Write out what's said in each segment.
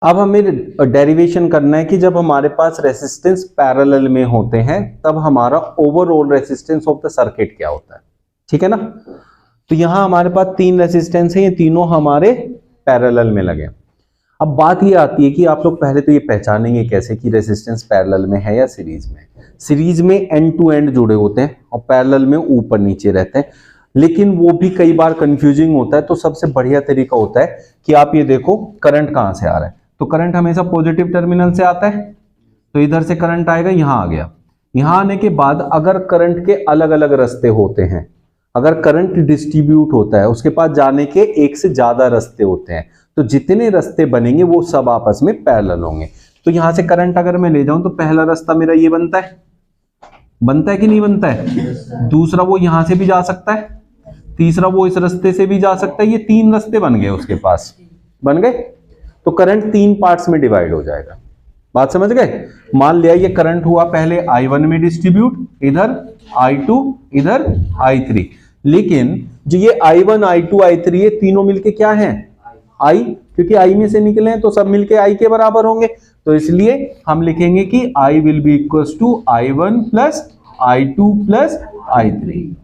अब हमें डेरिवेशन करना है कि जब हमारे पास रेसिस्टेंस पैरेलल में होते हैं तब हमारा overall resistance of the circuit क्या होता है। ठीक है ना। तो यहां हमारे पास 3 रेसिस्टेंस है, ये तीनों हमारे पैरेलल में लगे। अब बात ये आती है कि आप लोग पहले तो ये पहचानेंगे कैसे कि रेसिस्टेंस पैरेलल में है या सीरीज में। सीरीज में एंड टू एंड जुड़े होते हैं और पैरेलल में ऊपर नीचे रहते हैं, लेकिन वो भी कई बार कंफ्यूजिंग होता है। तो सबसे बढ़िया तरीका होता है कि आप ये देखो करंट कहां से आ रहा है। तो करंट हमेशा पॉजिटिव टर्मिनल से आता है, तो इधर से करंट आएगा, यहां आ गया। यहां आने के बाद अगर करंट के अलग अलग रास्ते होते हैं, अगर करंट डिस्ट्रीब्यूट होता है, उसके पास जाने के एक से ज्यादा रास्ते होते हैं, तो जितने रास्ते बनेंगे वो सब आपस में पैरेलल होंगे। तो यहां से करंट अगर मैं ले जाऊं तो पहला रास्ता मेरा ये बनता है कि नहीं बनता है। दूसरा वो यहां से भी जा सकता है, तीसरा वो इस रास्ते से भी जा सकता है। ये 3 रास्ते बन गए, उसके पास बन गए। तो करंट 3 पार्ट्स में डिवाइड हो जाएगा। बात समझ गए। मान लिया ये करंट हुआ पहले I1 में डिस्ट्रीब्यूट, इधर I2, इधर I3। लेकिन जो ये I1, I2, I3 ये तीनों मिलके क्या हैं? I, क्योंकि I में से निकले हैं तो सब मिलके I के बराबर होंगे। तो इसलिए हम लिखेंगे कि I will be equals to I1 plus I2 plus I3।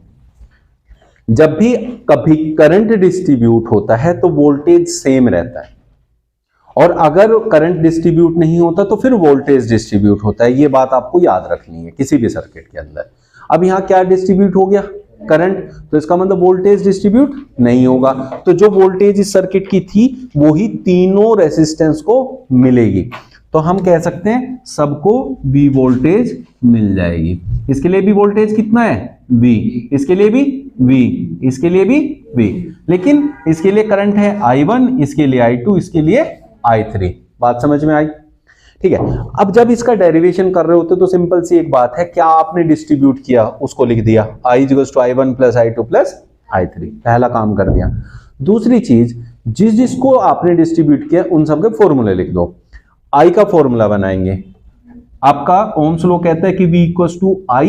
जब भी कभी करंट डिस्ट्रीब्यूट होता है तो वोल्टेज सेम रहता है, और अगर करंट डिस्ट्रीब्यूट नहीं होता तो फिर वोल्टेज डिस्ट्रीब्यूट होता है। ये बात आपको याद रखनी है किसी भी सर्किट के अंदर। अब यहां क्या डिस्ट्रीब्यूट हो गया? करंट। तो इसका मतलब वोल्टेज डिस्ट्रीब्यूट नहीं होगा। तो जो वोल्टेज इस सर्किट की थी वो ही तीनों रेसिस्टेंस को मिलेगी। तो हम कह सकते हैं सबको V वोल्टेज मिल जाएगी। इसके लिए भी वोल्टेज कितना है? V। इसके लिए भी V, इसके लिए भी V। लेकिन इसके लिए करंट है I1, इसके लिए I2, इसके लिए I3। बात समझ में आई? ठीक है। अब जब इसका डेरिवेशन कर रहे होते तो सिंपल सी एक बात है, क्या आपने डिस्ट्रीब्यूट किया उसको लिख दिया I equals to I1 plus I2 plus I3। पहला काम कर दिया। दूसरी चीज, जिसको आपने डिस्ट्रीब्यूट किया उन सबके फॉर्मूले लिख दो। I का फॉर्मूला बनाएंगे। आपका ओम्स लॉ कहता है कि V equals to I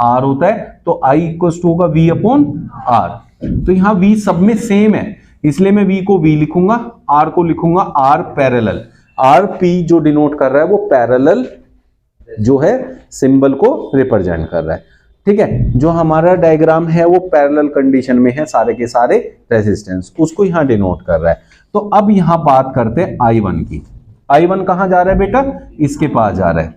R होता है, तो I इक्वल्स टू होगा V अपॉन R। तो यहां V सब में सेम है, इसलिए मैं V को V लिखूंगा, R को लिखूंगा R पैरेलल। RP जो डिनोट कर रहा है वो पैरेलल जो है सिंबल को रिप्रेजेंट कर रहा है। ठीक है। जो हमारा डायग्राम है वो पैरेलल कंडीशन में है, सारे के सारे रेजिस्टेंस उसको यहां डिनोट कर रहा है। तो अब यहां बात करते हैं I1 की। I1 कहां जा रहा है बेटा? इसके पास जा रहा है।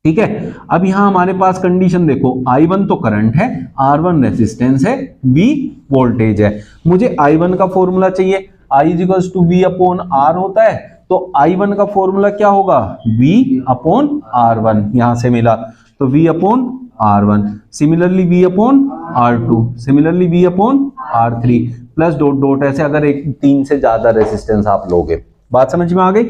ठीक है। अब यहां हमारे पास कंडीशन देखो, I1 तो करंट है, R1 रेजिस्टेंस है, V वोल्टेज है। मुझे I1 का फॉर्मूला चाहिए। I equals to V upon R होता है, तो I1 का फॉर्मूला क्या होगा? V upon R1। यहां से मिला तो V upon R1, similarly V upon R2, similarly V upon R3 plus dot dot ऐसे अगर 3 से ज्यादा रेजिस्टेंस आप लोगे। बात समझ में आ गई?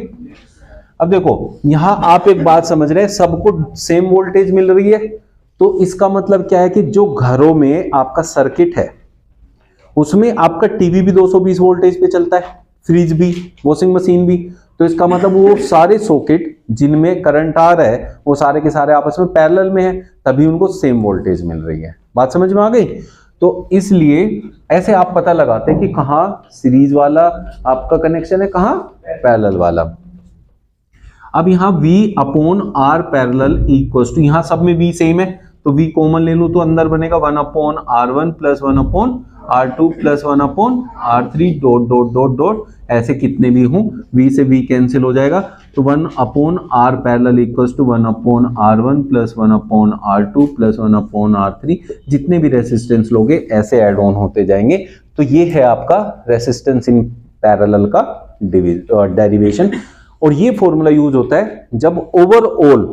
अब देखो यहां आप एक बात समझ रहे हैं, सबको सेम वोल्टेज मिल रही है। तो इसका मतलब क्या है कि जो घरों में आपका सर्किट है उसमें आपका टीवी भी 220 वोल्टेज पे चलता है, फ्रिज भी, वॉशिंग मशीन भी। तो इसका मतलब वो सारे सॉकेट जिनमें करंट आ रहा है वो सारे के सारे आपस में पैरेलल में है, तभी उनको सेम वोल्टेज मिल रही है। बात समझ में आ गई? तो इसलिए ऐसे आप पता लगाते हैं कि कहां सीरीज वाला आपका कनेक्शन है, कहां पैरेलल वाला। अब यहां V upon R parallel equals to, यहां सब में V सेम है तो V कॉमन ले लूं तो अंदर बनेगा 1 upon R1 plus 1 upon R2 plus 1 upon R3 dot dot dot dot ऐसे कितने भी हों, V से V कैंसिल हो जाएगा। तो 1 upon R parallel equals to 1 upon R1 plus 1 upon R2 plus 1 upon R3। जितने भी रेसिस्टेंस लोगे ऐसे ऐड ऑन होते जाएंगे। तो ये है आपका रेसिस्टेंस इन पैरेलल का डेरिवेशन। और ये फॉर्मूला यूज होता है जब ओवरऑल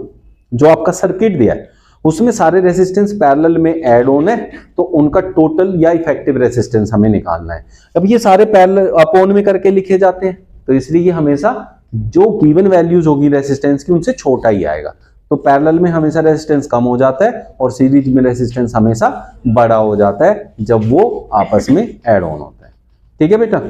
जो आपका सर्किट दिया है उसमें सारे रेसिस्टेंस पैरेलल में ऐड ऑन है, तो उनका टोटल या इफेक्टिव रेसिस्टेंस हमें निकालना है। अब ये सारे पैरेलल अपॉन में करके लिखे जाते हैं, तो इसलिए ये हमेशा जो गिवन वैल्यूज होगी रेसिस्टेंस की उनसे छोटा ही आएगा। तो पैरेलल में हमेशा रेसिस्टेंस कम हो जाता है और सीरीज में रेसिस्टेंस हमेशा बड़ा हो जाता है जब वो आपस में ऐड ऑन होता है। ठीक है बेटा?